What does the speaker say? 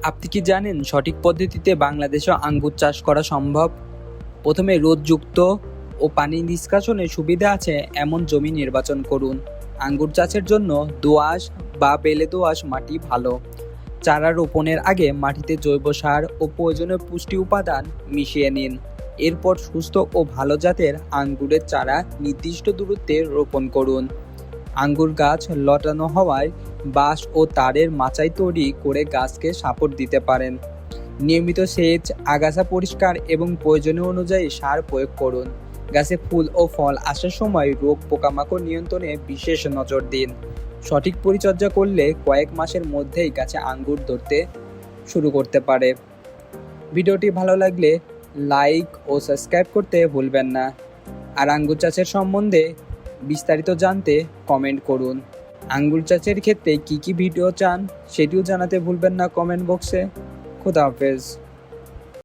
আপনি কি জানেন সঠিক পদ্ধতিতে বাংলাদেশে আঙ্গুর চাষ করা সম্ভব? প্রথমে রোদযুক্ত ও পানি নিষ্কাশনের সুবিধা আছে এমন জমি নির্বাচন করুন। আঙ্গুর চাষের জন্য দোআঁশ বা বেলে দোআঁশ মাটি ভালো। চারা রোপণের আগে মাটিতে জৈব সার ও প্রয়োজনীয় পুষ্টি উপাদান মিশিয়ে নিন। এরপর সুস্থ ও ভালো জাতের আঙ্গুরের চারা নির্দিষ্ট দূরত্বে রোপণ করুন। আঙ্গুর গাছ লতানো হওয়ায় বাঁশ ও তারের মাচাই তৈরি করে গাছকে সাপোর্ট দিতে পারেন। নিয়মিত সেচ, আগাছা পরিষ্কার এবং প্রয়োজনীয় অনুযায়ী সার প্রয়োগ করুন। গাছে ফুল ও ফল আসার সময় রোগ পোকামাকড় নিয়ন্ত্রণে বিশেষ নজর দিন। সঠিক পরিচর্যা করলে কয়েক মাসের মধ্যেই গাছে আঙ্গুর ধরতে শুরু করতে পারে। ভিডিওটি ভালো লাগলে লাইক ও সাবস্ক্রাইব করতে ভুলবেন না। আর আঙ্গুর চাষের সম্বন্ধে বিস্তারিত জানতে কমেন্ট করুন। আঙ্গুর চাষের ক্ষেত্রে কী কী ভিডিও চান সেটিও জানাতে ভুলবেন না কমেন্ট বক্সে। খোদা হাফেজ।